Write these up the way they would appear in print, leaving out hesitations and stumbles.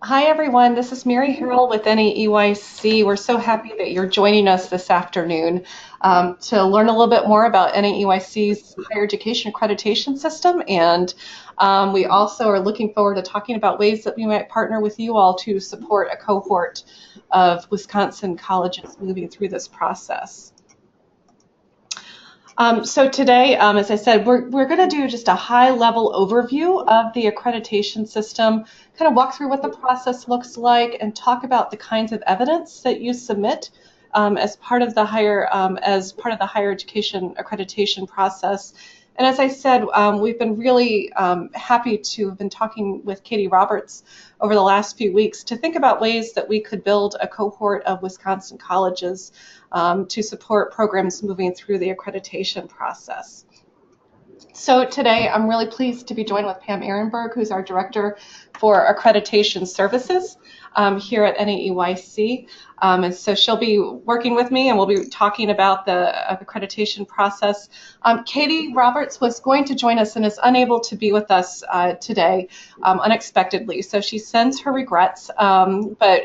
Hi, everyone. This is Mary Harrell with NAEYC. We're so happy that you're joining us this afternoon to learn a little bit more about NAEYC's higher education accreditation system. And we also are looking forward to talking about ways that we might partner with you all to support a cohort of Wisconsin colleges moving through this process. So today, as I said, we're going to do just a high-level overview of the accreditation system, kind of walk through what the process looks like, and talk about the kinds of evidence that you submit as part of the higher education accreditation process. And as I said, we've been really happy to have been talking with Katie Roberts over the last few weeks to think about ways that we could build a cohort of Wisconsin colleges to support programs moving through the accreditation process. So today I'm really pleased to be joined with Pam Ehrenberg, who's our Director for Accreditation Services here at NAEYC. And so she'll be working with me and we'll be talking about the accreditation process. Katie Roberts was going to join us and is unable to be with us today unexpectedly. So she sends her regrets, but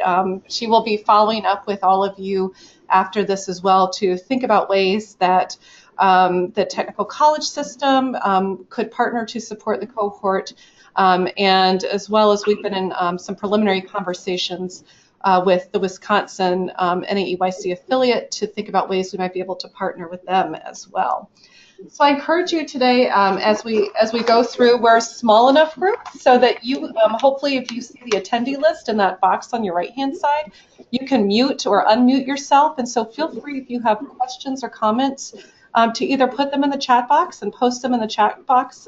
she will be following up with all of you after this as well to think about ways that the technical college system could partner to support the cohort, and as well as we've been in some preliminary conversations with the Wisconsin NAEYC affiliate to think about ways we might be able to partner with them as well. So I encourage you today, as we go through, we're a small enough group so that you, hopefully if you see the attendee list in that box on your right-hand side, you can mute or unmute yourself. And so feel free if you have questions or comments to either put them in the chat box and post them in the chat box,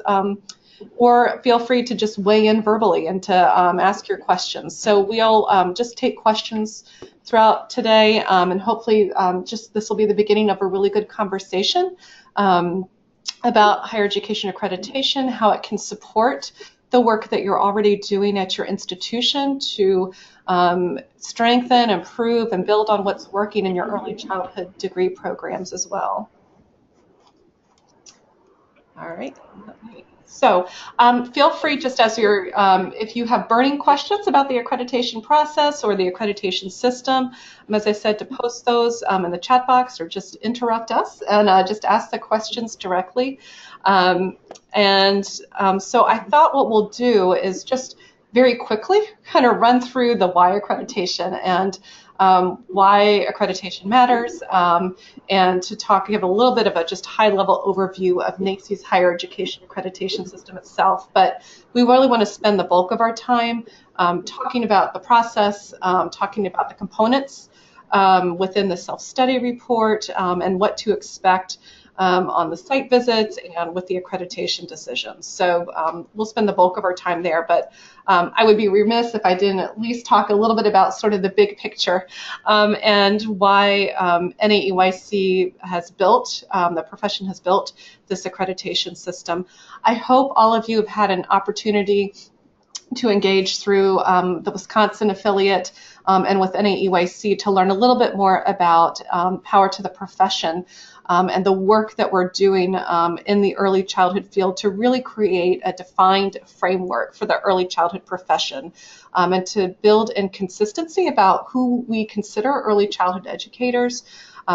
or feel free to just weigh in verbally and to ask your questions. So we'll just take questions throughout today, and hopefully just this will be the beginning of a really good conversation about higher education accreditation, how it can support the work that you're already doing at your institution to strengthen, improve, and build on what's working in your early childhood degree programs as well. All right. So feel free, just as you're, if you have burning questions about the accreditation process or the accreditation system, as I said, to post those in the chat box or just interrupt us and just ask the questions directly. So I thought what we'll do is just very quickly kind of run through the why accreditation and why accreditation matters, and to give a little bit of a just high-level overview of NAEYC's higher education accreditation system itself. But we really want to spend the bulk of our time talking about the process, talking about the components within the self-study report, and what to expect on the site visits and with the accreditation decisions. So we'll spend the bulk of our time there, but I would be remiss if I didn't at least talk a little bit about sort of the big picture and why NAEYC has built, the profession has built this accreditation system. I hope all of you have had an opportunity to engage through the Wisconsin affiliate and with NAEYC to learn a little bit more about Power to the Profession and the work that we're doing in the early childhood field to really create a defined framework for the early childhood profession, and to build in consistency about who we consider early childhood educators,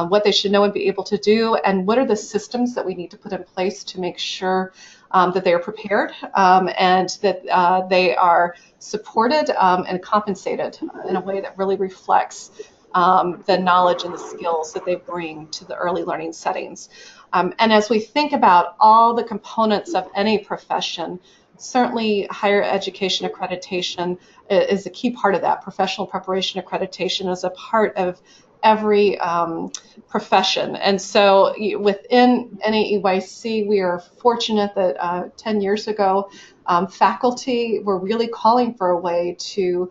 what they should know and be able to do, and what are the systems that we need to put in place to make sure that they are prepared and that they are supported and compensated in a way that really reflects the knowledge and the skills that they bring to the early learning settings. And as we think about all the components of any profession, certainly higher education accreditation is a key part of that. Professional preparation accreditation is a part of every profession. And so within NAEYC, we are fortunate that 10 years ago, faculty were really calling for a way to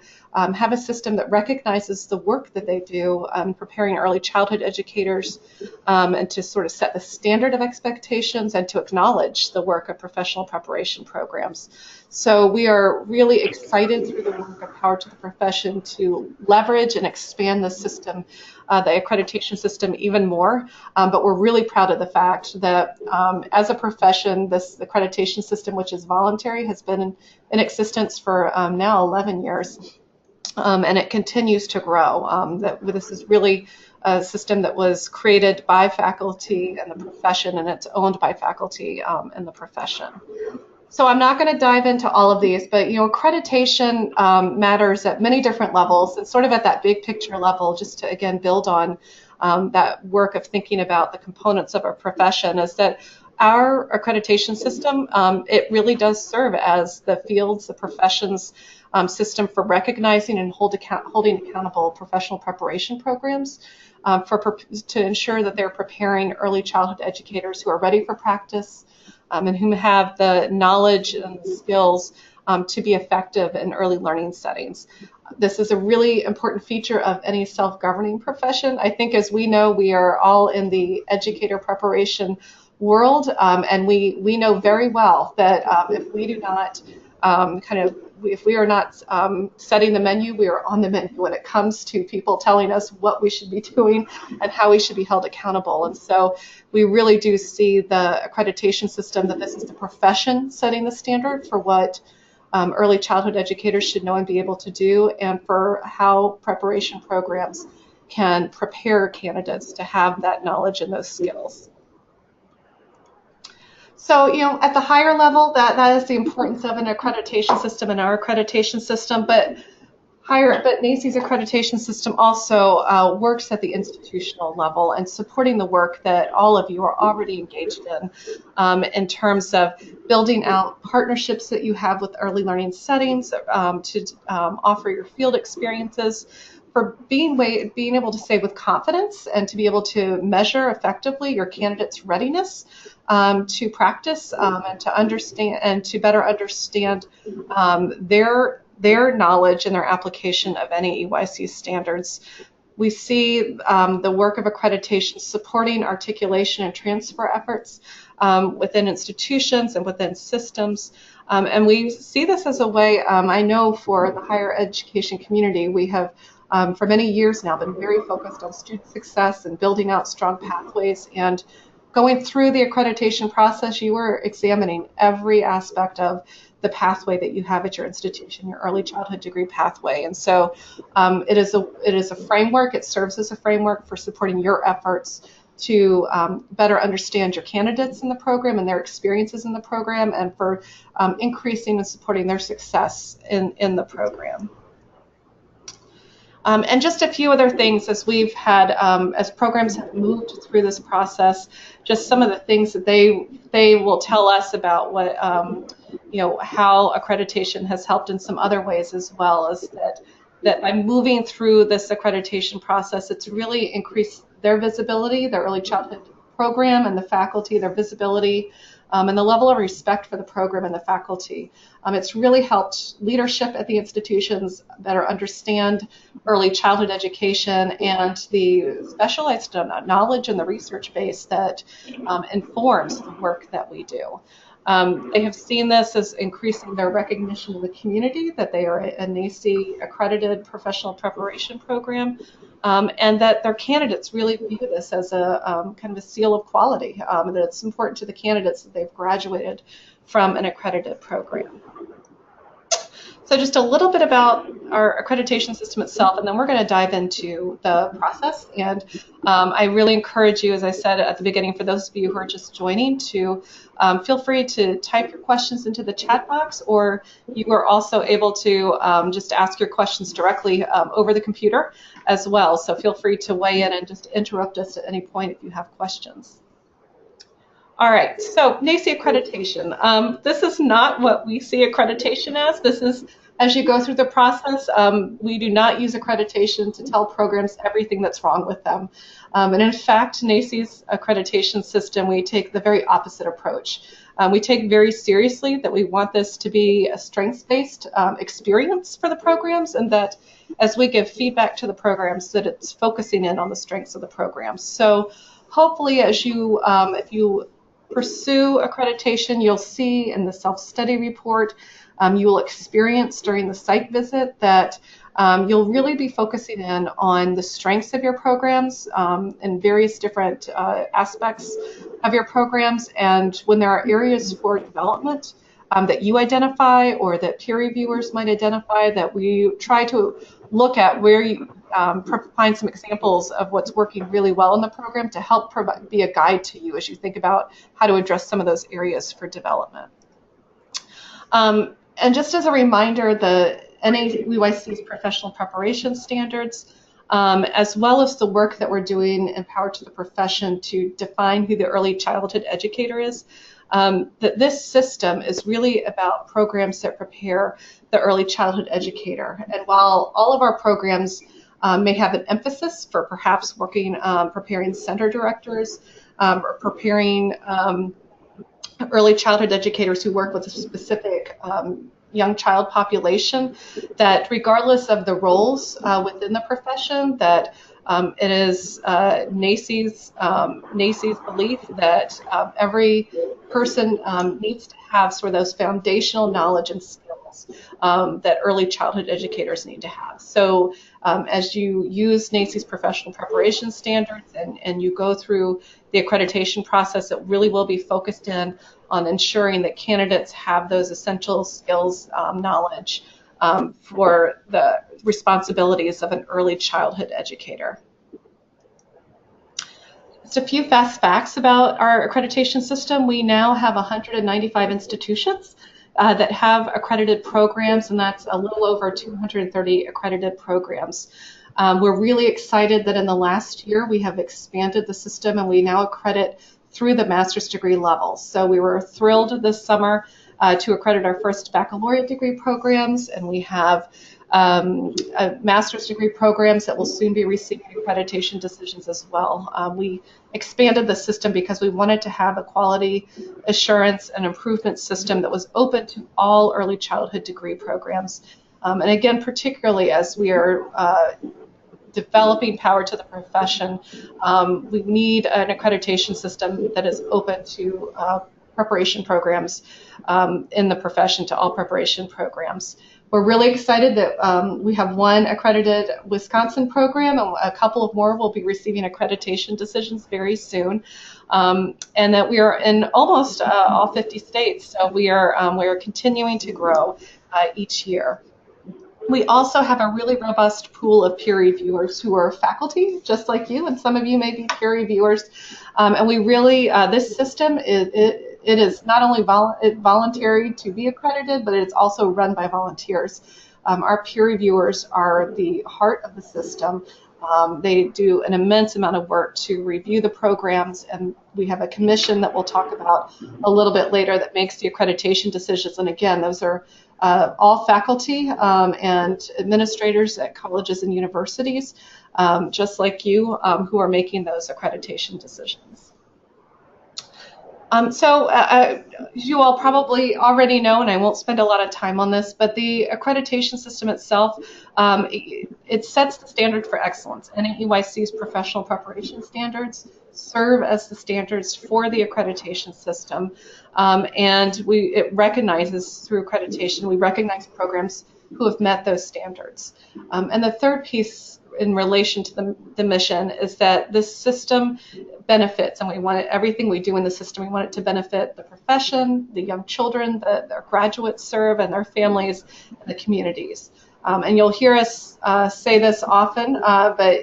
have a system that recognizes the work that they do preparing early childhood educators, and to sort of set the standard of expectations and to acknowledge the work of professional preparation programs. So we are really excited through the work of Power to the Profession to leverage and expand the system, the accreditation system even more, but we're really proud of the fact that as a profession, this accreditation system, which is voluntary, has been in existence for now 11 years. and it continues to grow. This is really a system that was created by faculty and the profession, and it's owned by faculty and the profession. So I'm not going to dive into all of these, but accreditation matters at many different levels, and sort of at that big picture level, just to again build on that work of thinking about the components of our profession, is that our accreditation system, it really does serve as the field's, the profession's system for recognizing and holding accountable professional preparation programs to ensure that they're preparing early childhood educators who are ready for practice and who have the knowledge and the skills to be effective in early learning settings. This is a really important feature of any self-governing profession. I think, as we know, we are all in the educator preparation world, and we know very well that if we do not if we are not setting the menu, we are on the menu when it comes to people telling us what we should be doing and how we should be held accountable. And so we really do see the accreditation system, that this is the profession setting the standard for what early childhood educators should know and be able to do, and for how preparation programs can prepare candidates to have that knowledge and those skills. So, at the higher level, that is the importance of an accreditation system and our accreditation system, but NAEYC's accreditation system also works at the institutional level and supporting the work that all of you are already engaged in terms of building out partnerships that you have with early learning settings to offer your field experiences, for being able to say with confidence and to be able to measure effectively your candidate's readiness to practice and to understand and to better understand their knowledge and their application of any NAEYC standards. We see the work of accreditation supporting articulation and transfer efforts within institutions and within systems. And we see this as a way, I know for the higher education community, we have for many years now been very focused on student success and building out strong pathways. And going through the accreditation process, you are examining every aspect of the pathway that you have at your institution, your early childhood degree pathway. And so it is a framework. It serves as a framework for supporting your efforts to better understand your candidates in the program and their experiences in the program, and for increasing and supporting their success in the program. And just a few other things as we've had, as programs have moved through this process, just some of the things that they will tell us about what, how accreditation has helped in some other ways as well, is that by moving through this accreditation process, it's really increased their visibility, their early childhood program and the faculty, their visibility, and the level of respect for the program and the faculty. It's really helped leadership at the institutions better understand early childhood education and the specialized knowledge and the research base that informs the work that we do. They have seen this as increasing their recognition in the community, that they are a NAEYC accredited professional preparation program, and that their candidates really view this as a kind of a seal of quality, that it's important to the candidates that they've graduated from an accredited program. So just a little bit about our accreditation system itself, and then we're going to dive into the process. And I really encourage you, as I said at the beginning, for those of you who are just joining, to feel free to type your questions into the chat box, or you are also able to just ask your questions directly over the computer as well. So feel free to weigh in and just interrupt us at any point if you have questions. All right, so NAEYC accreditation. This is not what we see accreditation as. This is, as you go through the process, we do not use accreditation to tell programs everything that's wrong with them. And in fact, NAEYC's accreditation system, we take the very opposite approach. We take very seriously that we want this to be a strengths-based experience for the programs, and that as we give feedback to the programs, that it's focusing in on the strengths of the programs. So hopefully, as you, if you pursue accreditation, you'll see in the self-study report, you will experience during the site visit that you'll really be focusing in on the strengths of your programs and various different aspects of your programs. And when there are areas for development, that you identify or that peer reviewers might identify, that we try to look at where you find some examples of what's working really well in the program to help be a guide to you as you think about how to address some of those areas for development. And just as a reminder, the NAEYC's professional preparation standards, as well as the work that we're doing in Power to the Profession to define who the early childhood educator is, that this system is really about programs that prepare the early childhood educator. And while all of our programs may have an emphasis for perhaps preparing center directors or preparing early childhood educators who work with a specific young child population, that regardless of the roles within the profession, that it is NAEYC's belief that every person needs to have sort of those foundational knowledge and skills that early childhood educators need to have. So as you use NAEYC's professional preparation standards and you go through the accreditation process, it really will be focused in on ensuring that candidates have those essential skills, knowledge for the responsibilities of an early childhood educator. Just a few fast facts about our accreditation system. We now have 195 institutions that have accredited programs, and that's a little over 230 accredited programs. We're really excited that in the last year we have expanded the system and we now accredit through the master's degree level. So we were thrilled this summer to accredit our first baccalaureate degree programs, and we have master's degree programs that will soon be receiving accreditation decisions as well. We expanded the system because we wanted to have a quality assurance and improvement system that was open to all early childhood degree programs. And again, particularly as we are developing Power to the Profession, we need an accreditation system that is open to preparation programs in the profession, to all preparation programs. We're really excited that we have one accredited Wisconsin program, and a couple of more will be receiving accreditation decisions very soon, and that we are in almost all 50 states. So we are continuing to grow each year. We also have a really robust pool of peer reviewers who are faculty, just like you, and some of you may be peer reviewers. And we really, this system, it is not only voluntary to be accredited, but it's also run by volunteers. Our peer reviewers are the heart of the system. They do an immense amount of work to review the programs, and we have a commission that we'll talk about a little bit later that makes the accreditation decisions. And again, those are all faculty and administrators at colleges and universities, just like you, who are making those accreditation decisions. You all probably already know, and I won't spend a lot of time on this, but the accreditation system itself, it sets the standard for excellence. NAEYC's professional preparation standards serve as the standards for the accreditation system, and it recognizes, through accreditation, we recognize programs who have met those standards. And the third piece in relation to the mission is that this system benefits, and we want everything we do in the system, we want it to benefit the profession, the young children that their graduates serve, and their families, and the communities. And you'll hear us say this often, but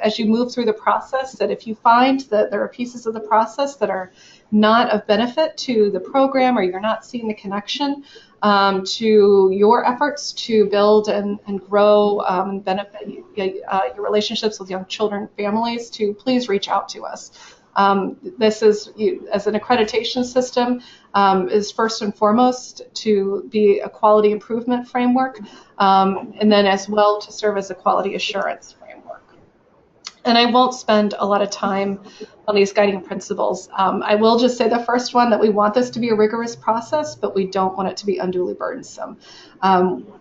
as you move through the process, that if you find that there are pieces of the process that are not of benefit to the program, or you're not seeing the connection to your efforts to build and grow and benefit your relationships with young children and families, to please reach out to us. This is, as an accreditation system, is first and foremost to be a quality improvement framework, and then as well to serve as a quality assurance framework. And I won't spend a lot of time on these guiding principles. I will just say the first one, that we want this to be a rigorous process, but we don't want it to be unduly burdensome.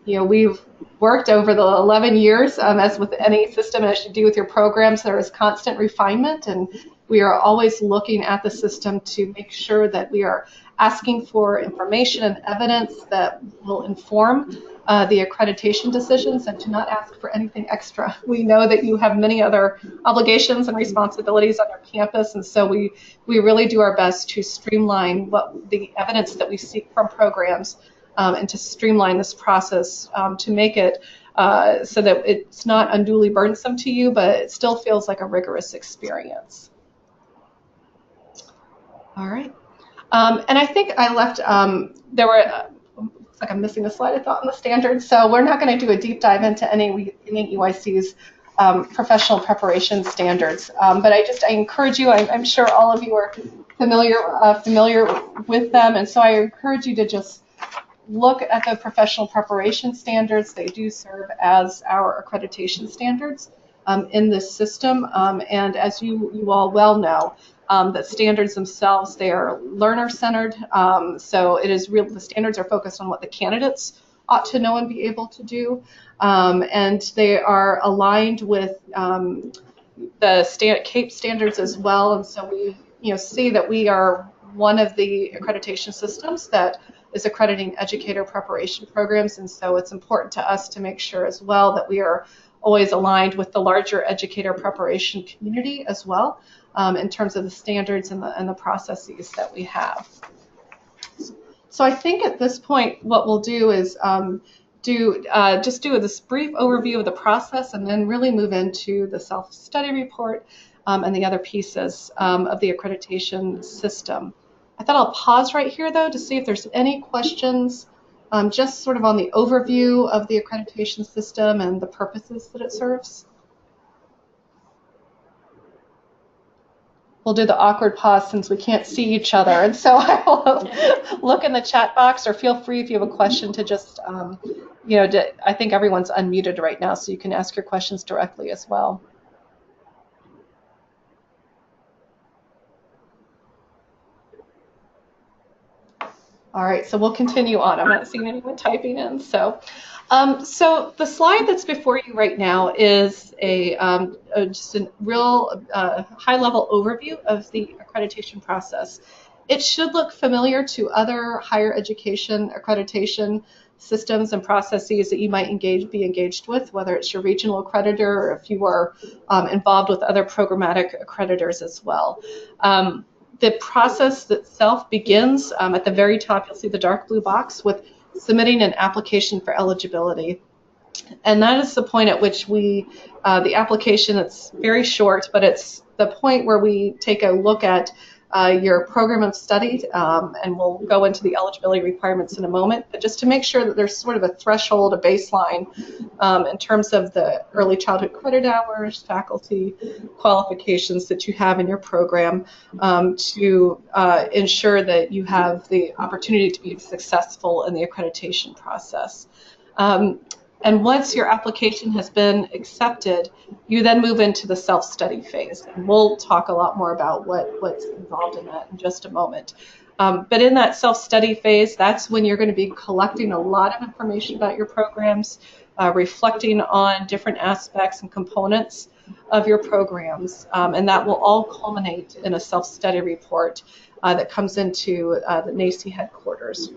We've worked over the 11 years, as with any system, as you do with your programs, there is constant refinement, and we are always looking at the system to make sure that we are asking for information and evidence that will inform the accreditation decisions, and to not ask for anything extra. We know that you have many other obligations and responsibilities on your campus, and so we really do our best to streamline what the evidence that we seek from programs, and to streamline this process to make it so that it's not unduly burdensome to you, but it still feels like a rigorous experience. All right. And I think I left, there were, looks like I'm missing a slide, I thought, on the standards. So we're not going to do a deep dive into NAEYC's professional preparation standards. But I encourage you, I'm sure all of you are familiar with them. And so I encourage you to just look at the professional preparation standards. They do serve as our accreditation standards in this system. And as you all well know, that standards themselves, they are learner-centered. So it is real. The standards are focused on what the candidates ought to know and be able to do, and they are aligned with the CAPE standards as well. And so we, see that we are one of the accreditation systems that is accrediting educator preparation programs, and so it's important to us to make sure as well that we are always aligned with the larger educator preparation community as well, in terms of the standards and the processes that we have. So I think at this point what we'll do is just do this brief overview of the process, and then really move into the self-study report and the other pieces of the accreditation system. I thought I'll pause right here, though, to see if there's any questions, just sort of on the overview of the accreditation system and the purposes that it serves. We'll do the awkward pause since we can't see each other, and so I will look in the chat box, or feel free if you have a question to just, I think everyone's unmuted right now, so you can ask your questions directly as well. All right, so we'll continue on. I'm not seeing anyone typing in. So the slide that's before you right now is just a real high-level overview of the accreditation process. It should look familiar to other higher education accreditation systems and processes that you might be engaged with, whether it's your regional accreditor or if you are involved with other programmatic accreditors as well. The process itself begins at the very top. You'll see the dark blue box with submitting an application for eligibility. And that is the point at which the application, it's very short, but it's the point where we take a look at your program of study, and we'll go into the eligibility requirements in a moment, but just to make sure that there's sort of a threshold, a baseline, in terms of the early childhood credit hours, faculty qualifications that you have in your program, to ensure that you have the opportunity to be successful in the accreditation process. And once your application has been accepted, you then move into the self-study phase. And we'll talk a lot more about what's involved in that in just a moment. But in that self-study phase, that's when you're going to be collecting a lot of information about your programs, reflecting on different aspects and components of your programs. And that will all culminate in a self-study report that comes into the NAEYC headquarters.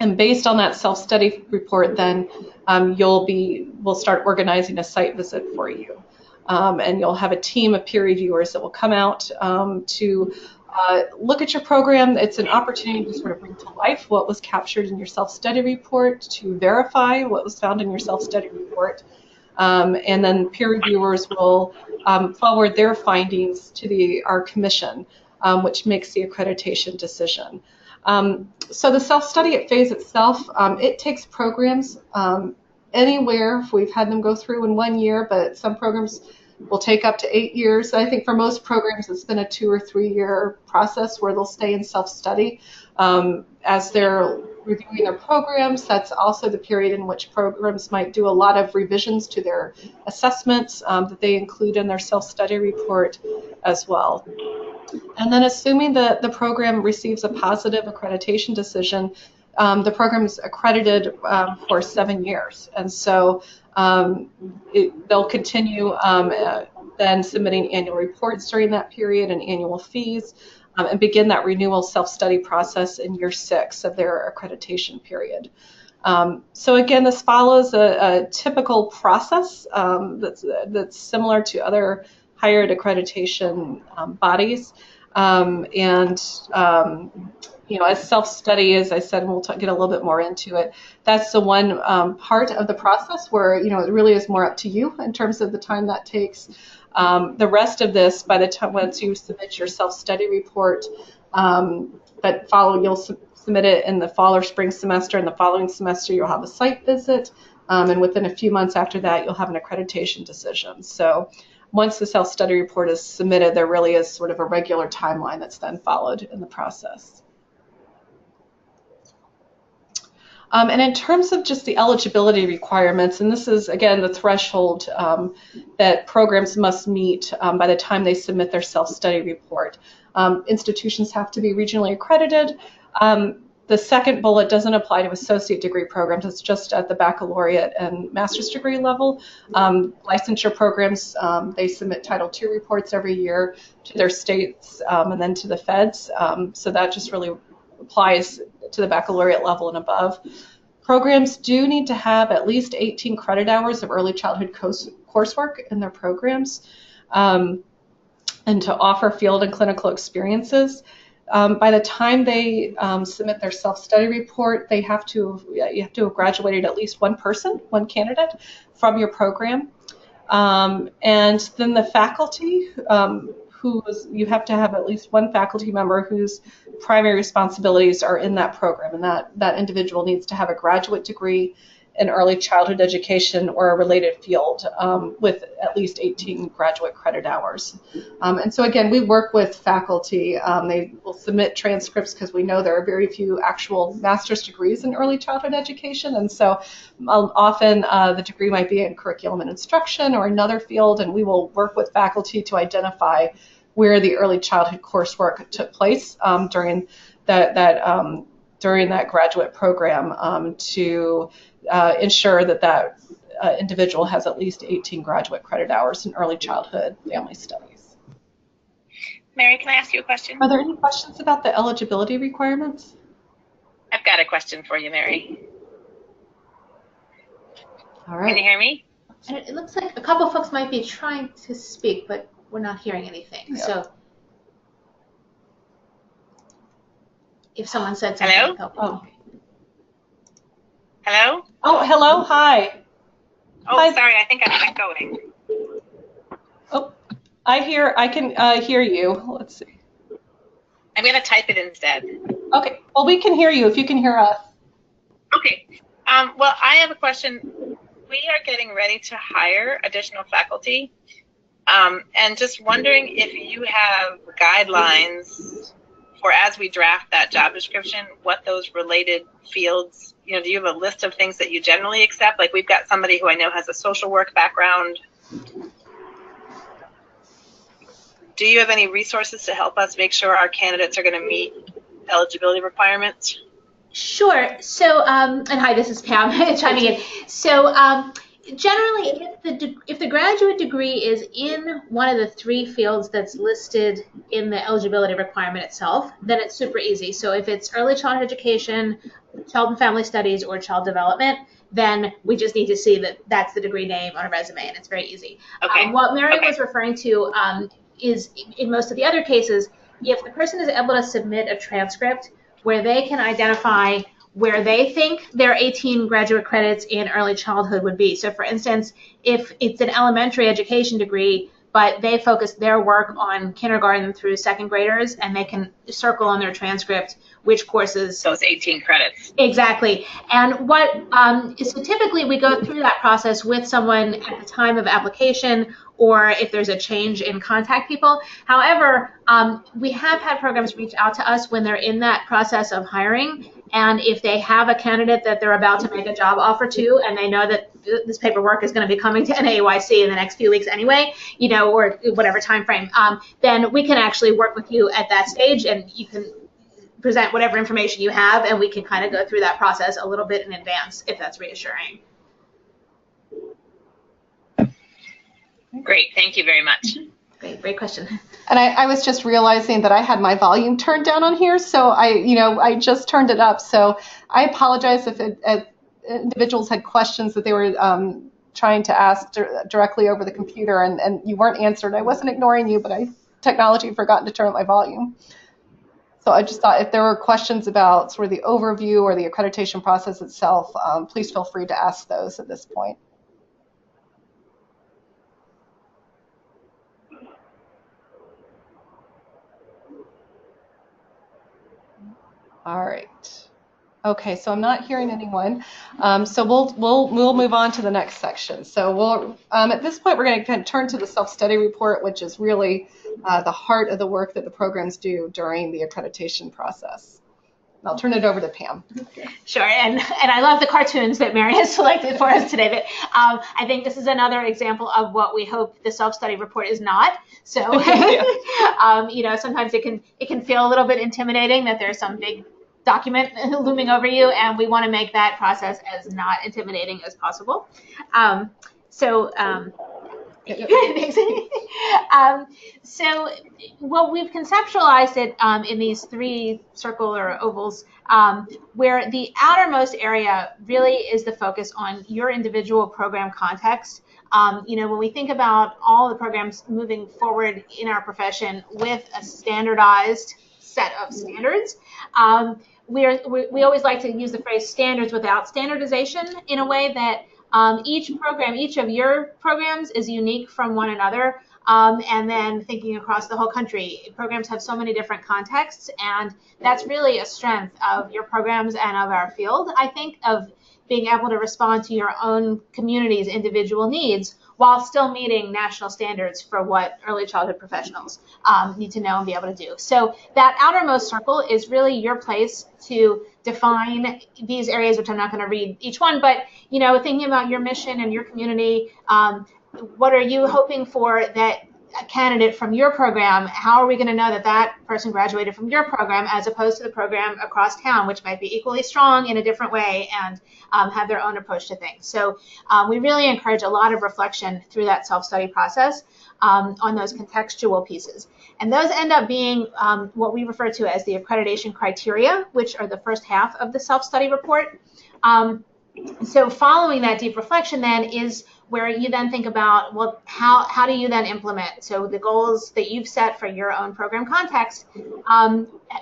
And based on that self-study report, then we'll start organizing a site visit for you. And you'll have a team of peer reviewers that will come out to look at your program. It's an opportunity to sort of bring to life what was captured in your self-study report, to verify what was found in your self-study report. And then peer reviewers will forward their findings to our commission, which makes the accreditation decision. So the self-study phase itself, it takes programs anywhere. We've had them go through in 1 year, but some programs will take up to 8 years. I think for most programs, it's been a 2 or 3 year process where they'll stay in self-study. As they're reviewing their programs, that's also the period in which programs might do a lot of revisions to their assessments that they include in their self-study report as well. And then assuming that the program receives a positive accreditation decision, the program is accredited for 7 years. And so they'll continue then submitting annual reports during that period and annual fees, and begin that renewal self-study process in year 6 of their accreditation period. So again, this follows a typical process that's similar to other higher ed accreditation bodies. As self-study, as I said, and we'll get a little bit more into it, that's the one part of the process where, it really is more up to you in terms of the time that takes. The rest of this, by the time once you submit your self-study report, you'll submit it in the fall or spring semester, and the following semester you'll have a site visit, and within a few months after that you'll have an accreditation decision. So once the self-study report is submitted, there really is sort of a regular timeline that's then followed in the process. And in terms of just the eligibility requirements, and this is, again, the threshold that programs must meet by the time they submit their self-study report. Institutions have to be regionally accredited. The second bullet doesn't apply to associate degree programs. It's just at the baccalaureate and master's degree level. Licensure programs, they submit Title II reports every year to their states and then to the feds. So that just really applies to the baccalaureate level and above. Programs do need to have at least 18 credit hours of early childhood coursework in their programs, and to offer field and clinical experiences. By the time they submit their self-study report, you have to have graduated at least one candidate from your program. And then the faculty, you have to have at least one faculty member whose primary responsibilities are in that program, and that individual needs to have a graduate degree in early childhood education or a related field with at least 18 graduate credit hours. And so again, we work with faculty. They will submit transcripts because we know there are very few actual master's degrees in early childhood education, and so often the degree might be in curriculum and instruction or another field, and we will work with faculty to identify where the early childhood coursework took place during that graduate program to ensure that individual has at least 18 graduate credit hours in early childhood family studies. Mary, can I ask you a question? Are there any questions about the eligibility requirements? I've got a question for you, Mary. All right. Can you hear me? And it looks like a couple folks might be trying to speak, but we're not hearing anything. Yeah. So if someone said something. Hello? Oh. Hello? Oh, hello. Hi. Oh, hi. Sorry. I think I'm echoing. Oh, I can hear you. Let's see. I'm going to type it instead. Okay. Well, we can hear you if you can hear us. Okay. Well, I have a question. We are getting ready to hire additional faculty, and just wondering if you have guidelines for, as we draft that job description, what those related fields, do you have a list of things that you generally accept? Like, we've got somebody who I know has a social work background. Do you have any resources to help us make sure our candidates are going to meet eligibility requirements? Sure. So, and hi, this is Pam chiming in. So, generally, if the graduate degree is in one of the 3 fields that's listed in the eligibility requirement itself, then it's super easy. So if it's early childhood education, child and family studies, or child development, then we just need to see that that's the degree name on a resume, and it's very easy. Okay. What Mary was referring to is, in most of the other cases, if the person is able to submit a transcript where they can identify where they think their 18 graduate credits in early childhood would be. So for instance, if it's an elementary education degree, but they focus their work on kindergarten through 2nd graders, and they can circle on their transcript which courses. Those 18 credits. Exactly. And so typically we go through that process with someone at the time of application, or if there's a change in contact people. However, we have had programs reach out to us when they're in that process of hiring, and if they have a candidate that they're about to make a job offer to, and they know that this paperwork is going to be coming to NAEYC in the next few weeks anyway, or whatever time frame, then we can actually work with you at that stage, and you can present whatever information you have, and we can kind of go through that process a little bit in advance, if that's reassuring. Great, thank you very much. Great question. And I was just realizing that I had my volume turned down on here, so I just turned it up. So I apologize if individuals had questions that they were trying to ask directly over the computer and you weren't answered. I wasn't ignoring you, but technology had forgotten to turn up my volume. So I just thought if there were questions about sort of the overview or the accreditation process itself, please feel free to ask those at this point. All right. Okay, so I'm not hearing anyone. So we'll move on to the next section. So we'll at this point we're going to turn to the self-study report, which is really the heart of the work that the programs do during the accreditation process. And I'll turn it over to Pam. Sure, and I love the cartoons that Mary has selected for us today. But I think this is another example of what we hope the self-study report is not. So sometimes it can feel a little bit intimidating that there's some big document looming over you, and we want to make that process as not intimidating as possible. So we've conceptualized it in these three circle or ovals, where the outermost area really is the focus on your individual program context. When we think about all the programs moving forward in our profession with a standardized set of standards, we always like to use the phrase standards without standardization in a way that each of your programs is unique from one another, and then thinking across the whole country. Programs have so many different contexts, and that's really a strength of your programs and of our field, I think, of being able to respond to your own community's individual needs while still meeting national standards for what early childhood professionals need to know and be able to do. So that outermost circle is really your place to define these areas, which I'm not going to read each one, but thinking about your mission and your community, what are you hoping for that a candidate from your program, how are we going to know that that person graduated from your program as opposed to the program across town, which might be equally strong in a different way and have their own approach to things. So we really encourage a lot of reflection through that self-study process on those contextual pieces. And those end up being what we refer to as the accreditation criteria, which are the first half of the self-study report. So following that deep reflection then is where you then think about, well, how do you then implement? So the goals that you've set for your own program context,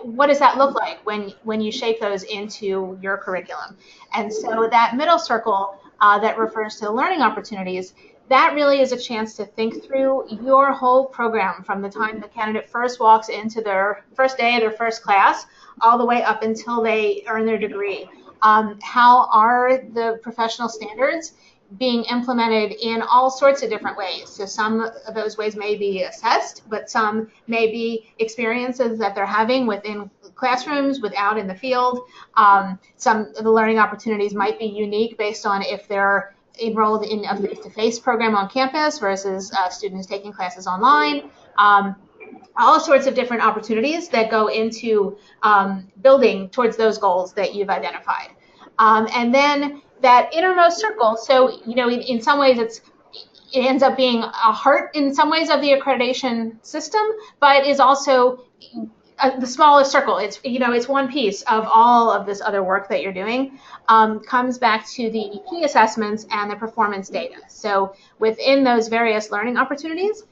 what does that look like when you shape those into your curriculum? And so that middle circle that refers to learning opportunities, that really is a chance to think through your whole program from the time the candidate first walks into their first day of their first class all the way up until they earn their degree. How are the professional standards being implemented in all sorts of different ways? So some of those ways may be assessed, but some may be experiences that they're having within classrooms, out in the field. Some of the learning opportunities might be unique based on if they're enrolled in a face-to-face program on campus versus students taking classes online. All sorts of different opportunities that go into building towards those goals that you've identified. And then that innermost circle, so in some ways it ends up being a heart in some ways of the accreditation system, but is also the smallest circle. It's one piece of all of this other work that you're doing. Comes back to the key assessments and the performance data. So within those various learning opportunities,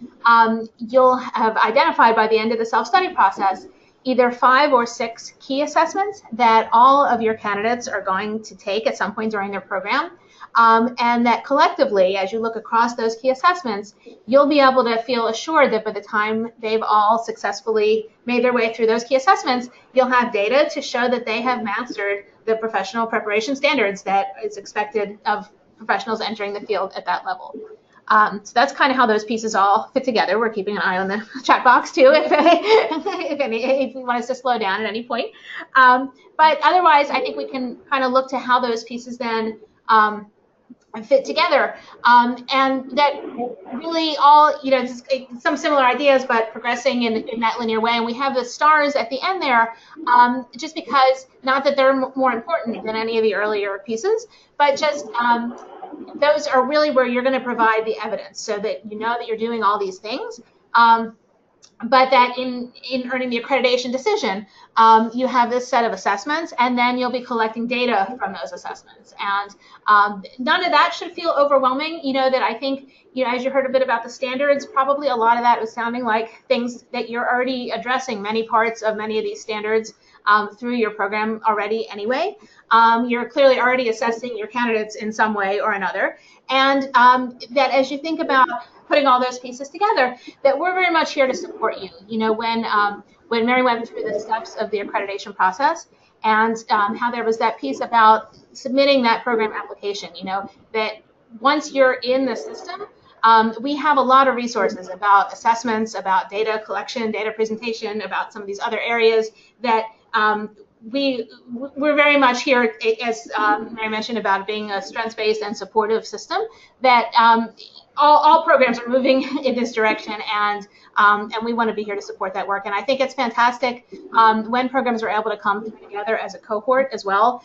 you'll have identified by the end of the self-study process either 5 or 6 key assessments that all of your candidates are going to take at some point during their program. And that collectively, as you look across those key assessments, you'll be able to feel assured that by the time they've all successfully made their way through those key assessments, you'll have data to show that they have mastered the professional preparation standards that is expected of professionals entering the field at that level. So that's kind of how those pieces all fit together. We're keeping an eye on the chat box too, if you want us to slow down at any point. But otherwise, I think we can kind of look to how those pieces then fit together, and that really all, some similar ideas, but progressing in that linear way. And we have the stars at the end there, just because, not that they're more important than any of the earlier pieces, but just those are really where you're going to provide the evidence so that you know that you're doing all these things. But that in earning the accreditation decision, you have this set of assessments, and then you'll be collecting data from those assessments. And none of that should feel overwhelming. You know, that I think, you know, as you heard a bit about the standards, probably a lot of that was sounding like things that you're already addressing many parts of many of these standards through your program already anyway. You're clearly already assessing your candidates in some way or another. And that as you think about putting all those pieces together, that we're very much here to support you. You know, when Mary went through the steps of the accreditation process and how there was that piece about submitting that program application, you know, that once you're in the system, we have a lot of resources about assessments, about data collection, data presentation, about some of these other areas that we're very much here, as Mary mentioned, about being a strengths-based and supportive system, that all programs are moving in this direction, and we want to be here to support that work. And I think it's fantastic when programs are able to come together as a cohort as well,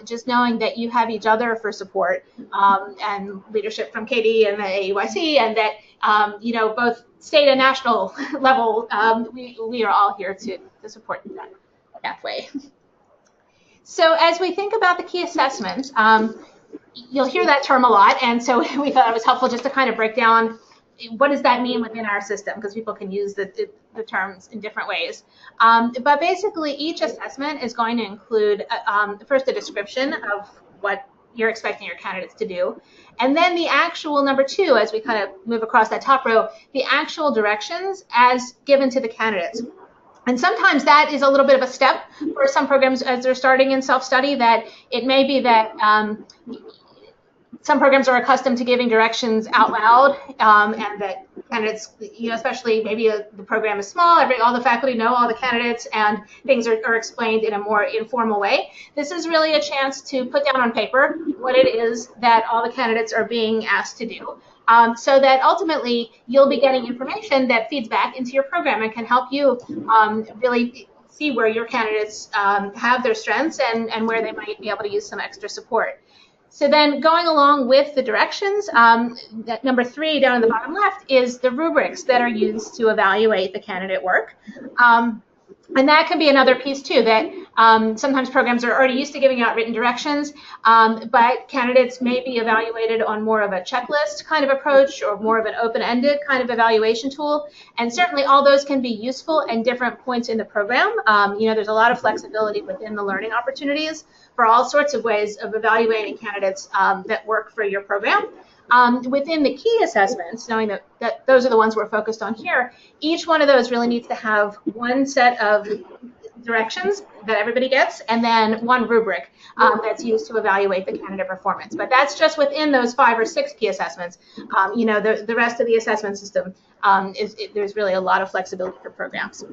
just knowing that you have each other for support and leadership from Katie and the AEYC, and that you know, both state and national level, we are all here to support that way. So as we think about the key assessments, you'll hear that term a lot, and so we thought it was helpful just to kind of break down what does that mean within our system, because people can use the terms in different ways. But basically, each assessment is going to include first a description of what you're expecting your candidates to do, and then the actual number two, as we kind of move across that top row, the actual directions as given to the candidates. And sometimes that is a little bit of a step for some programs as they're starting in self-study, that it may be that some programs are accustomed to giving directions out loud, and that candidates, you know, especially maybe the program is small, all the faculty know all the candidates, and things are explained in a more informal way. This is really a chance to put down on paper what it is that all the candidates are being asked to do. So that ultimately you'll be getting information that feeds back into your program and can help you really see where your candidates have their strengths and where they might be able to use some extra support. So then going along with the directions, that number 3 down in the bottom left is the rubrics that are used to evaluate the candidate work. And that can be another piece too, that sometimes programs are already used to giving out written directions, but candidates may be evaluated on more of a checklist kind of approach or more of an open-ended kind of evaluation tool. And certainly all those can be useful at different points in the program. You know, there's a lot of flexibility within the learning opportunities for all sorts of ways of evaluating candidates that work for your program. Within the key assessments, knowing that those are the ones we're focused on here, each one of those really needs to have one set of directions that everybody gets, and then one rubric that's used to evaluate the candidate performance. But that's just within those 5 or 6 key assessments. You know, the rest of the assessment system, there's really a lot of flexibility for programs.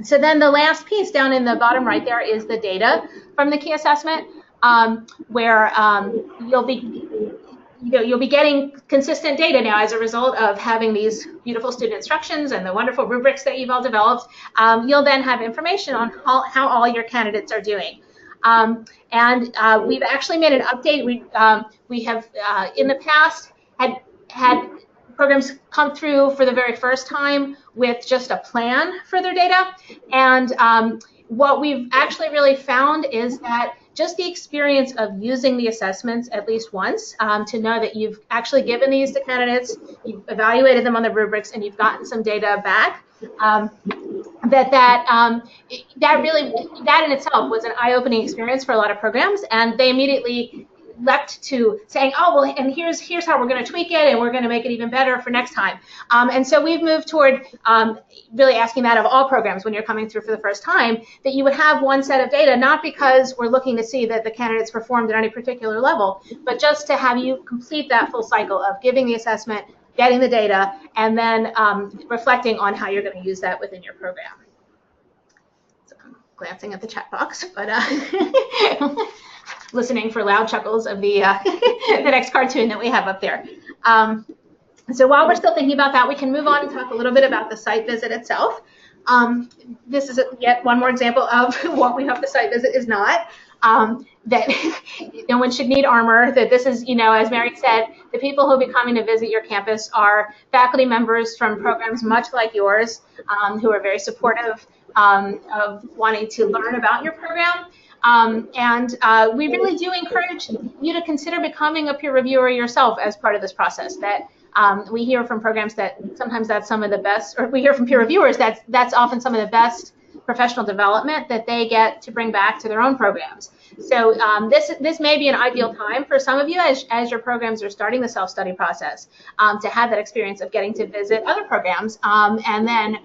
So then the last piece down in the bottom right there is the data from the key assessment, where you'll be getting consistent data now as a result of having these beautiful student instructions and the wonderful rubrics that you've all developed. You'll then have information on how all your candidates are doing. We've actually made an update. We have in the past had programs come through for the very first time with just a plan for their data. And what we've actually really found is that just the experience of using the assessments at least once, to know that you've actually given these to candidates, you've evaluated them on the rubrics, and you've gotten some data back, that in itself was an eye-opening experience for a lot of programs, and they immediately leapt to saying, oh, well, and here's how we're going to tweak it, and we're going to make it even better for next time. And so we've moved toward really asking that of all programs when you're coming through for the first time, that you would have one set of data, not because we're looking to see that the candidates performed at any particular level, but just to have you complete that full cycle of giving the assessment, getting the data, and then reflecting on how you're going to use that within your program. So I'm glancing at the chat box, but listening for loud chuckles of the next cartoon that we have up there. So while we're still thinking about that, we can move on and talk a little bit about the site visit itself. This is yet one more example of what we hope the site visit is not. that no one should need armor, that this is, as Mary said, the people who will be coming to visit your campus are faculty members from programs much like yours, who are very supportive of wanting to learn about your program. We really do encourage you to consider becoming a peer reviewer yourself as part of this process. That we hear from programs that sometimes that's some of the best, or we hear from peer reviewers that's often some of the best professional development that they get to bring back to their own programs. So this may be an ideal time for some of you as your programs are starting the self-study process to have that experience of getting to visit other programs and then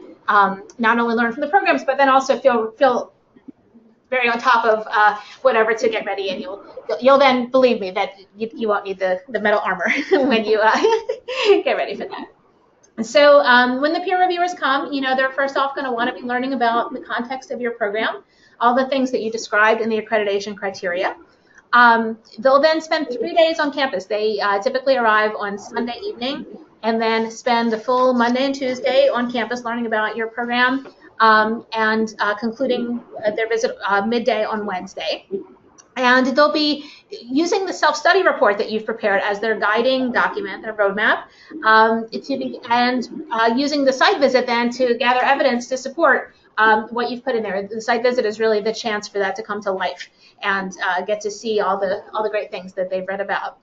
not only learn from the programs, but then also feel very on top of whatever to get ready, and you'll then believe me that you won't need the metal armor when you get ready for that. So when the peer reviewers come, they're first off going to want to be learning about the context of your program, all the things that you described in the accreditation criteria. They'll then spend 3 days on campus. They typically arrive on Sunday evening and then spend the full Monday and Tuesday on campus learning about your program and concluding their visit midday on Wednesday. And they'll be using the self-study report that you've prepared as their guiding document, their roadmap, using the site visit then to gather evidence to support what you've put in there. The site visit is really the chance for that to come to life and get to see all the great things that they've read about.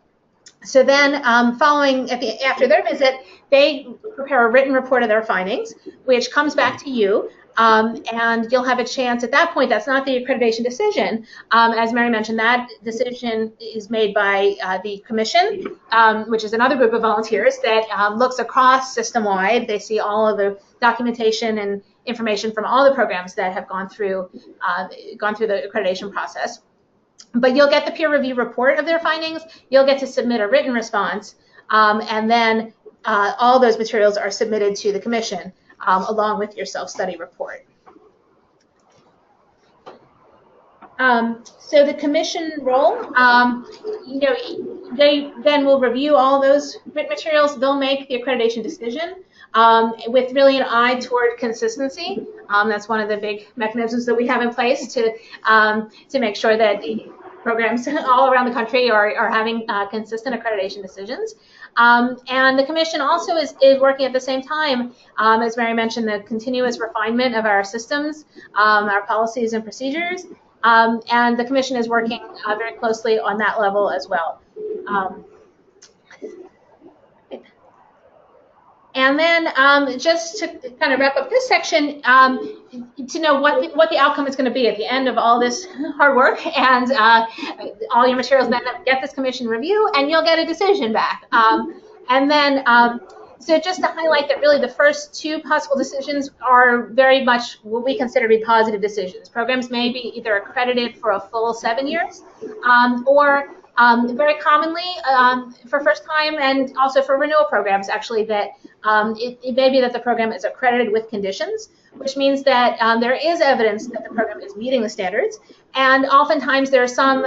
So then after their visit, they prepare a written report of their findings, which comes back to you. And you'll have a chance at that point. That's not the accreditation decision. As Mary mentioned, that decision is made by the commission, which is another group of volunteers that looks across system-wide. They see all of the documentation and information from all the programs that have gone through the accreditation process. But you'll get the peer review report of their findings. You'll get to submit a written response, and then all those materials are submitted to the commission. Along with your self-study report. So the commission role, they then will review all those written materials. They'll make the accreditation decision with really an eye toward consistency. That's one of the big mechanisms that we have in place to make sure that the programs all around the country are having consistent accreditation decisions. And the commission also is working at the same time, as Mary mentioned, the continuous refinement of our systems, our policies and procedures, and the commission is working very closely on that level as well. And then just to kind of wrap up this section, to know what the outcome is going to be at the end of all this hard work and all your materials, then get this commission review and you'll get a decision back. And then, so just to highlight that really the first 2 possible decisions are very much what we consider to be positive decisions. Programs may be either accredited for a full 7 years or very commonly for first time and also for renewal programs, actually, that it may be that the program is accredited with conditions, which means that there is evidence that the program is meeting the standards. And oftentimes there are some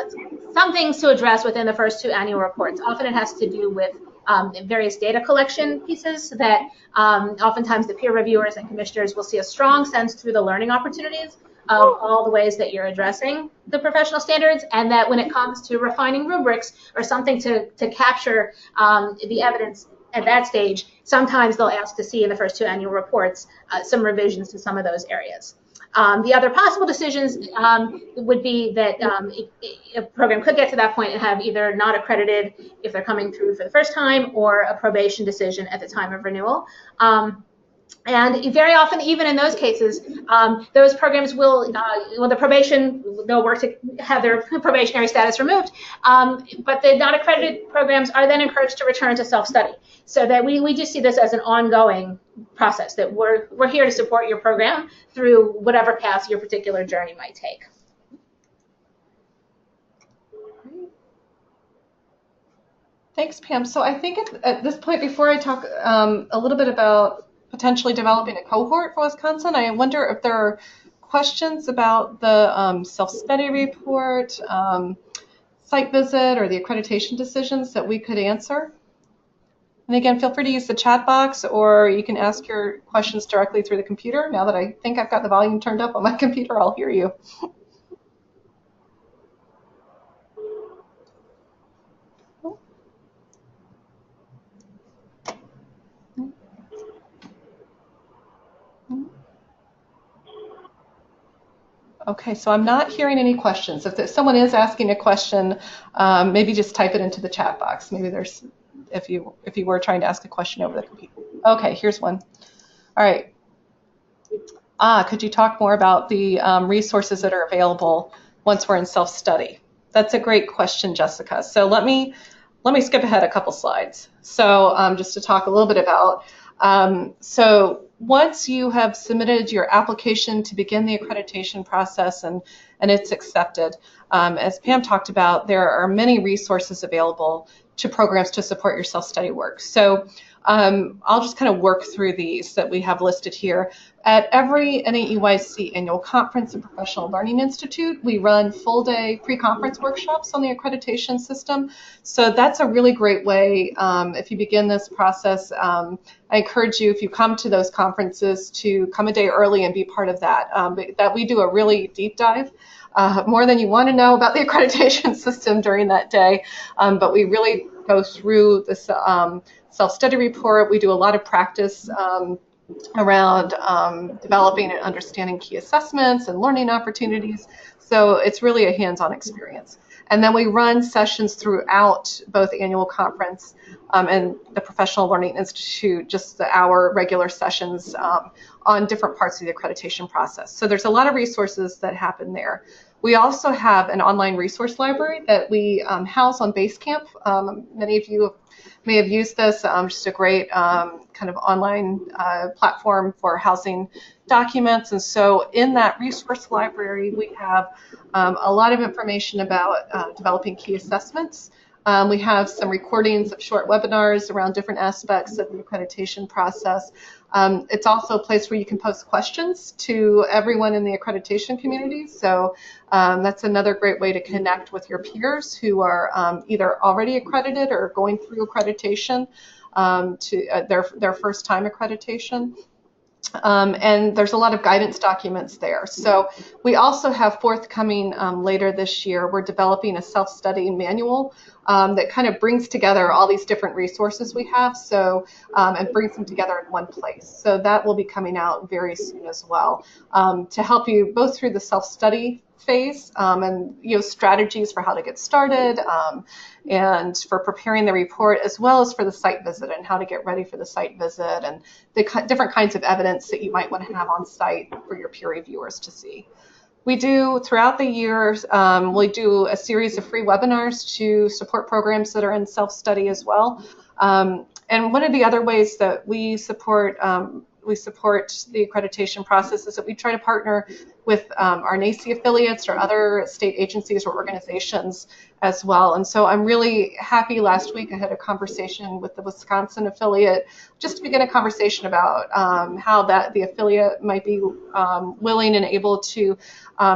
things to address within the first 2 annual reports. Often it has to do with various data collection pieces that oftentimes the peer reviewers and commissioners will see a strong sense through the learning opportunities of all the ways that you're addressing the professional standards, and that when it comes to refining rubrics or something to capture the evidence at that stage, sometimes they'll ask to see in the first 2 annual reports some revisions to some of those areas. The other possible decisions would be that a program could get to that point and have either not accredited if they're coming through for the first time, or a probation decision at the time of renewal. And very often, even in those cases, those programs will, they'll work to have their probationary status removed, but the non-accredited programs are then encouraged to return to self-study. So that we just see this as an ongoing process, that we're here to support your program through whatever path your particular journey might take. Thanks, Pam. So I think at this point, before I talk a little bit about potentially developing a cohort for Wisconsin, I wonder if there are questions about the self-study report, site visit, or the accreditation decisions that we could answer. And again, feel free to use the chat box, or you can ask your questions directly through the computer. Now that I think I've got the volume turned up on my computer, I'll hear you. Okay, so I'm not hearing any questions. If someone is asking a question, maybe just type it into the chat box. Maybe there's, if you were trying to ask a question over the computer. Okay, here's one. All right. Could you talk more about the resources that are available once we're in self-study? That's a great question, Jessica. So let me skip ahead a couple slides. So just to talk a little bit about, so once you have submitted your application to begin the accreditation process and it's accepted, as Pam talked about, there are many resources available to programs to support your self-study work. So I'll just kind of work through these that we have listed here. At every NAEYC annual conference and professional learning institute, we run full-day pre-conference workshops on the accreditation system. So that's a really great way, if you begin this process, I encourage you, if you come to those conferences, to come a day early and be part of that. That we do a really deep dive, more than you want to know about the accreditation system during that day, but we really go through this self-study report. We do a lot of practice around developing and understanding key assessments and learning opportunities. So it's really a hands-on experience. And then we run sessions throughout both the annual conference and the Professional Learning Institute, just our regular sessions on different parts of the accreditation process. So there's a lot of resources that happen there. We also have an online resource library that we house on Basecamp. Many of you may have used this, just a great kind of online platform for housing documents. And so in that resource library, we have a lot of information about developing key assessments. We have some recordings of short webinars around different aspects of the accreditation process. It's also a place where you can post questions to everyone in the accreditation community. So that's another great way to connect with your peers who are either already accredited or going through accreditation to their first time accreditation. And there's a lot of guidance documents there. So we also have forthcoming later this year, we're developing a self-study manual that kind of brings together all these different resources we have, so and brings them together in one place. So that will be coming out very soon as well, to help you both through the self-study phase and strategies for how to get started and for preparing the report, as well as for the site visit and how to get ready for the site visit and the different kinds of evidence that you might want to have on site for your peer reviewers to see. We do, throughout the years, we do a series of free webinars to support programs that are in self-study as well. And one of the other ways that we support the accreditation process is that we try to partner with our NAEYC affiliates or other state agencies or organizations as well. And so I'm really happy. Last week I had a conversation with the Wisconsin affiliate just to begin a conversation about how the affiliate might be willing and able to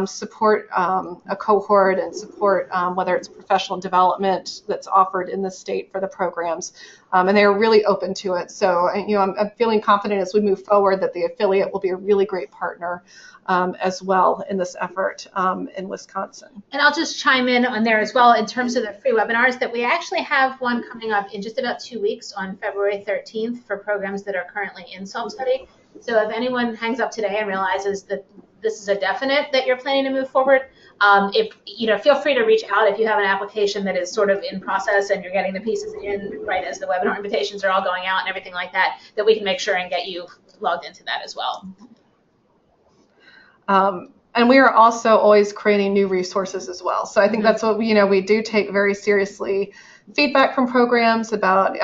support a cohort and support whether it's professional development that's offered in the state for the programs. And they're really open to it. So I'm feeling confident as we move forward that the affiliate will be a really great partner as well in this effort in Wisconsin. And I'll just chime in on there as well in terms of the free webinars, that we actually have one coming up in just about 2 weeks on February 13th for programs that are currently in self-study. So if anyone hangs up today and realizes that this is a definite that you're planning to move forward, feel free to reach out if you have an application that is sort of in process and you're getting the pieces in right as the webinar invitations are all going out and everything like that, that we can make sure and get you logged into that as well. And we are also always creating new resources as well. So I think that's what we do take very seriously feedback from programs about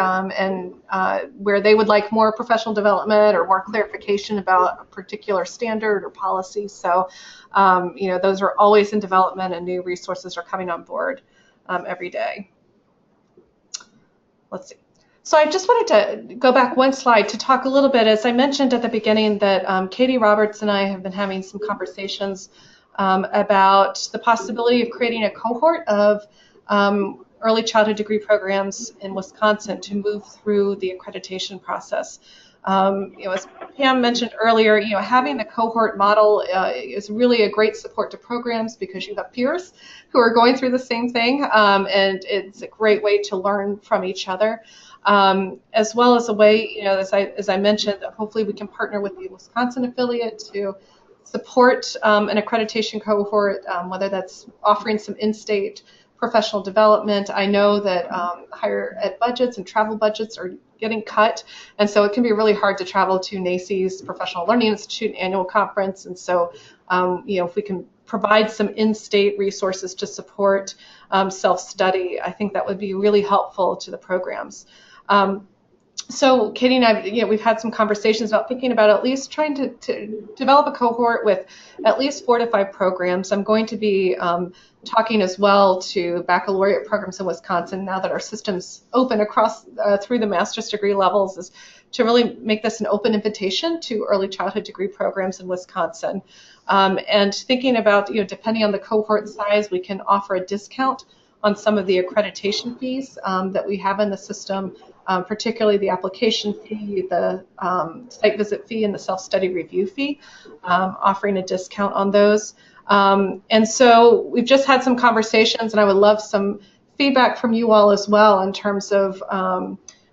where they would like more professional development or more clarification about a particular standard or policy. So those are always in development and new resources are coming on board every day. Let's see. So I just wanted to go back one slide to talk a little bit, as I mentioned at the beginning, that Katie Roberts and I have been having some conversations about the possibility of creating a cohort of early childhood degree programs in Wisconsin to move through the accreditation process. As Pam mentioned earlier, having the cohort model is really a great support to programs because you have peers who are going through the same thing, and it's a great way to learn from each other. As well as a way, as I mentioned, hopefully we can partner with the Wisconsin affiliate to support an accreditation cohort, whether that's offering some in-state professional development. I know that higher ed budgets and travel budgets are getting cut, and so it can be really hard to travel to NAEYC's Professional Learning Institute annual conference. And so, if we can provide some in-state resources to support self-study, I think that would be really helpful to the programs. So Katie and I, we've had some conversations about thinking about at least trying to develop a cohort with at least 4 to 5 programs. I'm going to be talking as well to baccalaureate programs in Wisconsin now that our system's open across through the master's degree levels, is to really make this an open invitation to early childhood degree programs in Wisconsin. And thinking about, depending on the cohort size, we can offer a discount on some of the accreditation fees that we have in the system, particularly the application fee, the site visit fee, and the self-study review fee, offering a discount on those. And so we've just had some conversations, and I would love some feedback from you all as well in terms of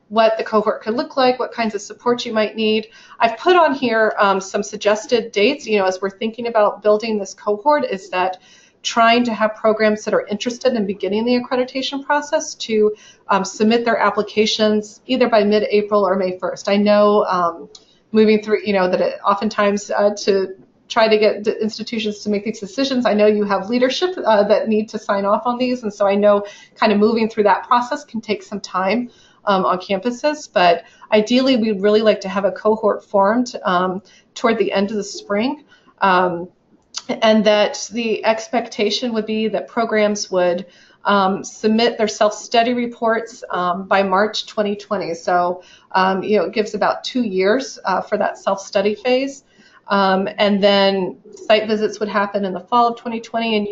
what the cohort could look like, what kinds of support you might need. I've put on here some suggested dates, as we're thinking about building this cohort, is that trying to have programs that are interested in beginning the accreditation process to submit their applications either by mid-April or May 1st. I know moving through, that it oftentimes to try to get the institutions to make these decisions, I know you have leadership that need to sign off on these, and so I know kind of moving through that process can take some time on campuses, but ideally we'd really like to have a cohort formed toward the end of the spring. And that the expectation would be that programs would submit their self-study reports by March 2020. So, it gives about 2 years for that self-study phase. And then site visits would happen in the fall of 2020, and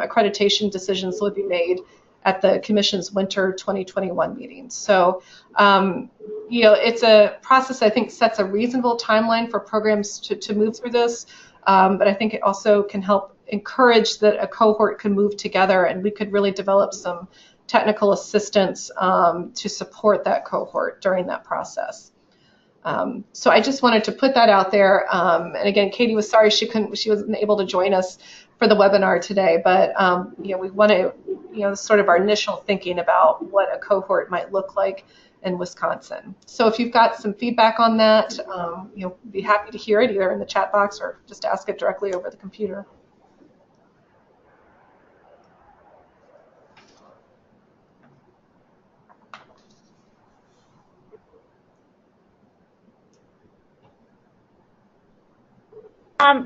accreditation decisions would be made at the Commission's winter 2021 meetings. So, it's a process I think sets a reasonable timeline for programs to move through this. But I think it also can help encourage that a cohort can move together, and we could really develop some technical assistance to support that cohort during that process. So I just wanted to put that out there. And again, Katie was sorry she wasn't able to join us for the webinar today, but we want to, sort of our initial thinking about what a cohort might look like in Wisconsin. So if you've got some feedback on that, be happy to hear it either in the chat box or just ask it directly over the computer.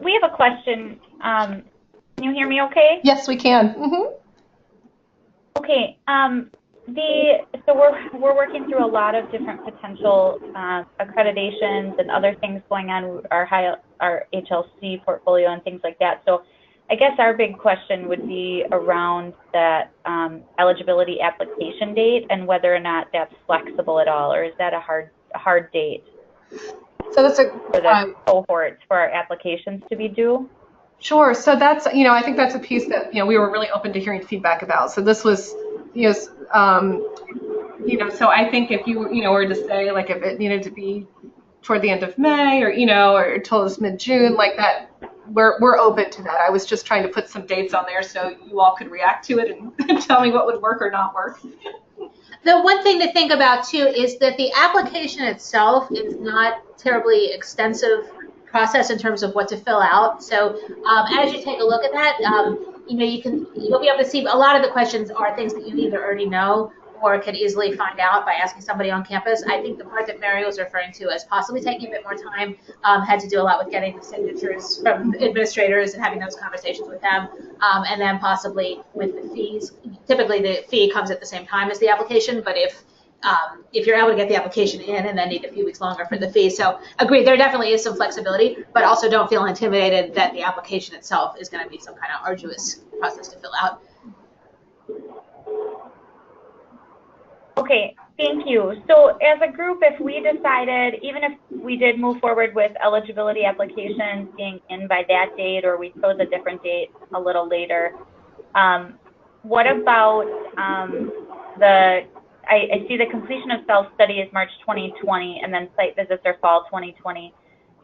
We have a question. Can you hear me okay? Yes, we can. Mm-hmm. Okay. So we're working through a lot of different potential accreditations and other things going on, our HLC portfolio and things like that. So I guess our big question would be around that eligibility application date and whether or not that's flexible at all, or is that a hard date? So that's for the cohorts for our applications to be due? Sure. So that's, I think that's a piece that, we were really open to hearing feedback about. So this was, so I think if you, were to say, like, if it needed to be toward the end of May or, or until it's mid-June, like that, we're open to that. I was just trying to put some dates on there so you all could react to it and tell me what would work or not work. The one thing to think about too is that the application itself is not terribly extensive process in terms of what to fill out. So as you take a look at that, you'll be able to see a lot of the questions are things that you either already know or can easily find out by asking somebody on campus. I think the part that Mary was referring to as possibly taking a bit more time had to do a lot with getting the signatures from administrators and having those conversations with them, and then possibly with the fees. Typically the fee comes at the same time as the application, but if you're able to get the application in and then need a few weeks longer for the fee. So agree, there definitely is some flexibility, but also don't feel intimidated that the application itself is going to be some kind of arduous process to fill out. Okay, thank you. So as a group, if we decided, even if we did move forward with eligibility applications being in by that date, or we chose a different date a little later, what about I see the completion of self-study is March 2020, and then site visits are fall 2020.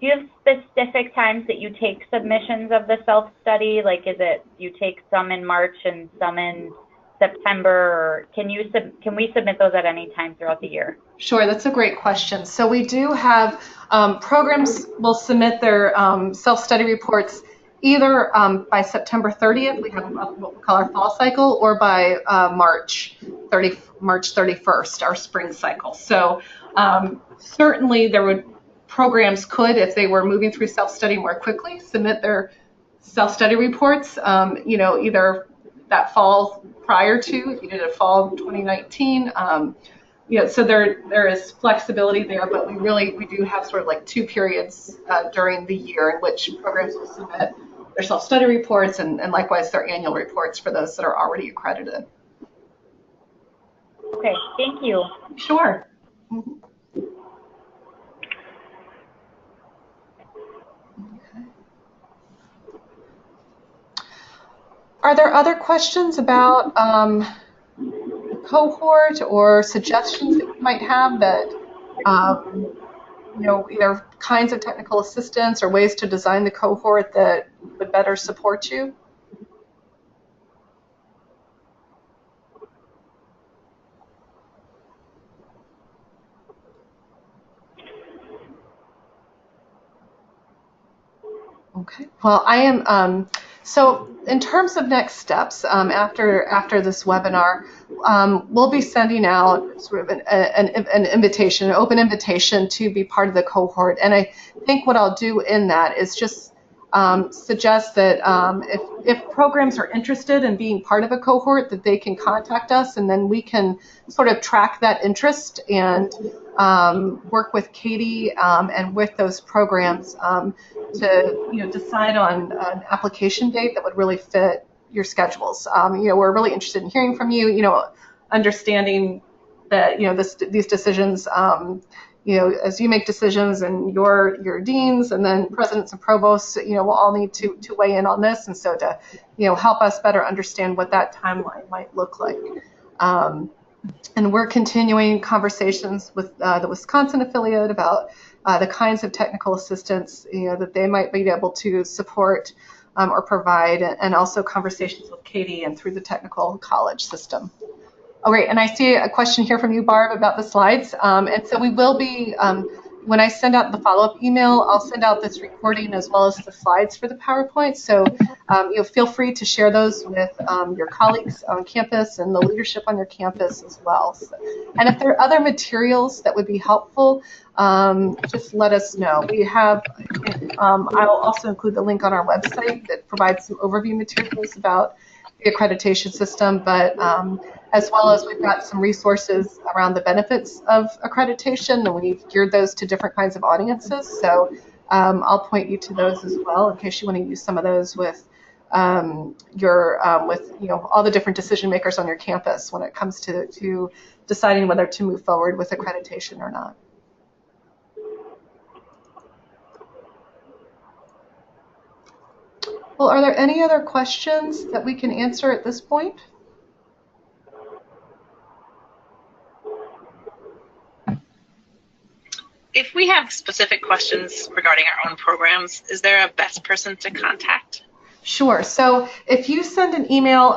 do you have specific times that you take submissions of the self-study? Like, is it you take some in March and some in September, or can we submit those at any time throughout the year? Sure, that's a great question. So we do have programs will submit their self-study reports either by September 30th, we have what we call our fall cycle, or by March 31st, our spring cycle. So certainly programs could, if they were moving through self-study more quickly, submit their self-study reports, either that fall prior to, if you did a fall 2019, so there is flexibility there, but we do have sort of like two periods during the year in which programs will submit their self-study reports and likewise their annual reports for those that are already accredited. Okay, thank you. Sure. Mm-hmm. Are there other questions about cohort or suggestions that you might have that, either kinds of technical assistance or ways to design the cohort that would better support you? Okay. Well, I am. So in terms of next steps, after this webinar, we'll be sending out sort of an invitation, an open invitation to be part of the cohort. And I think what I'll do in that is just suggest that if programs are interested in being part of a cohort, that they can contact us, and then we can sort of track that interest and work with Katie and with those programs to decide on an application date that would really fit your schedules. We're really interested in hearing from you. Understanding that these decisions. As you make decisions, and your deans and then presidents and provosts, will all need to weigh in on this, and so to help us better understand what that timeline might look like. And we're continuing conversations with the Wisconsin affiliate about the kinds of technical assistance that they might be able to support or provide, and also conversations with Katie and through the technical college system. Oh, great. And I see a question here from you, Barb, about the slides. And so we will be, when I send out the follow-up email, I'll send out this recording as well as the slides for the PowerPoint. So feel free to share those with your colleagues on campus and the leadership on your campus as well. And if there are other materials that would be helpful, just let us know. We have, I'll also include the link on our website that provides some overview materials about the accreditation system, but as well as we've got some resources around the benefits of accreditation, and we've geared those to different kinds of audiences. So I'll point you to those as well in case you want to use some of those with all the different decision makers on your campus when it comes to deciding whether to move forward with accreditation or not. Well, are there any other questions that we can answer at this point? If we have specific questions regarding our own programs, is there a best person to contact? Sure. So if you send an email,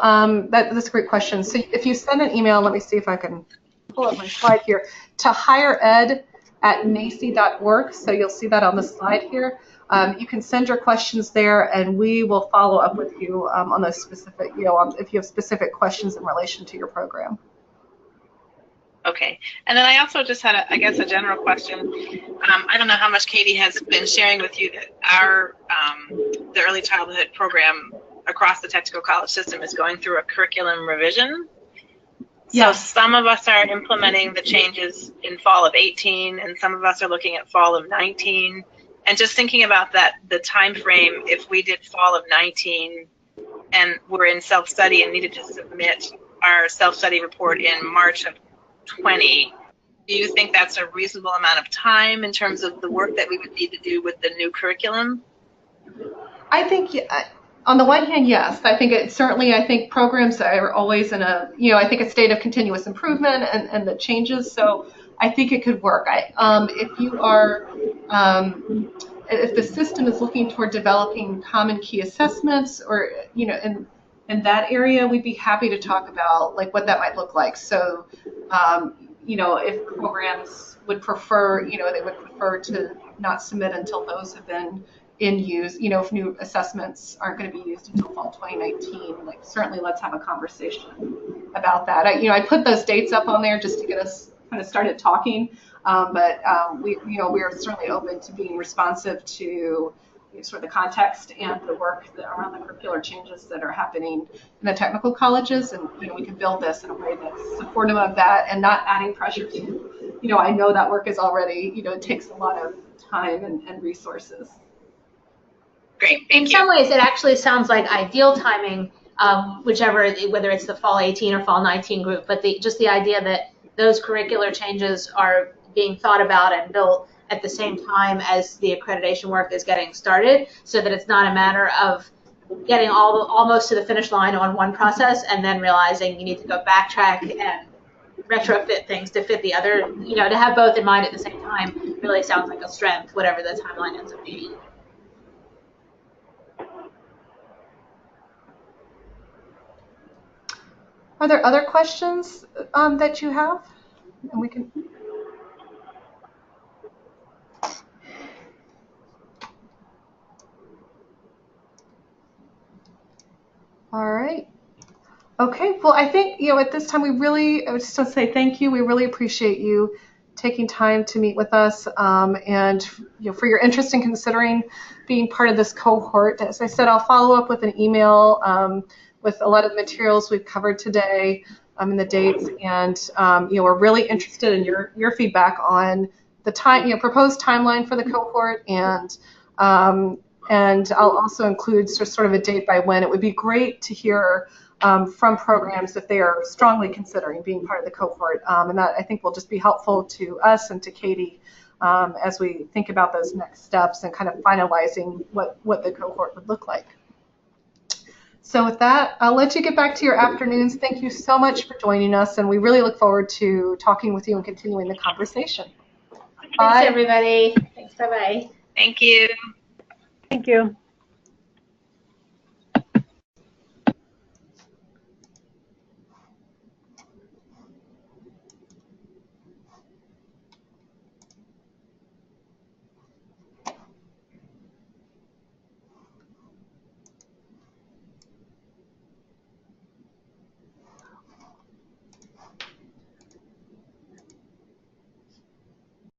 that's a great question. So if you send an email, let me see if I can pull up my slide here, to highered@naec.org. So you'll see that on the slide here. You can send your questions there, and we will follow up with you on those specific, if you have specific questions in relation to your program. Okay. And then I also just had, a general question. I don't know how much Katie has been sharing with you that the early childhood program across the technical college system is going through a curriculum revision. So some of us are implementing the changes in fall of 18, and some of us are looking at fall of 19. And just thinking about that, the time frame, if we did fall of 19 and we're in self-study and needed to submit our self-study report in March of 20, do you think that's a reasonable amount of time in terms of the work that we would need to do with the new curriculum? I think, on the one hand, yes. I think programs are always in a state of continuous improvement and the changes. So I think it could work. If you are, if the system is looking toward developing common key assessments, or in that area, we'd be happy to talk about like what that might look like. So, if programs would prefer, they would prefer to not submit until those have been in use. If new assessments aren't going to be used until fall 2019, like certainly let's have a conversation about that. I put those dates up on there just to get us kind of started talking. But we are certainly open to being responsive to sort of the context and the work around the curricular changes that are happening in the technical colleges, and we can build this in a way that's supportive of that and not adding pressure to. I know that work is already, it takes a lot of time and resources. Great, thank you. In some ways, it actually sounds like ideal timing, whether it's the fall 18 or fall 19 group, but just the idea that those curricular changes are being thought about and built at the same time as the accreditation work is getting started, so that it's not a matter of getting almost to the finish line on one process and then realizing you need to go backtrack and retrofit things to fit the other. To have both in mind at the same time really sounds like a strength, whatever the timeline ends up being. Are there other questions that you have? And we can. All right. Okay. Well, I think at this time I would just want to say thank you. We really appreciate you taking time to meet with us, and for your interest in considering being part of this cohort. As I said, I'll follow up with an email with a lot of the materials we've covered today, and the dates, and we're really interested in your feedback on the proposed timeline for the cohort, and I'll also include sort of a date by when. It would be great to hear from programs if they are strongly considering being part of the cohort, and that I think will just be helpful to us and to Katie as we think about those next steps and kind of finalizing what the cohort would look like. So with that, I'll let you get back to your afternoons. Thank you so much for joining us, and we really look forward to talking with you and continuing the conversation. Thanks, everybody. Thanks. Bye-bye. Thank you. Thank you.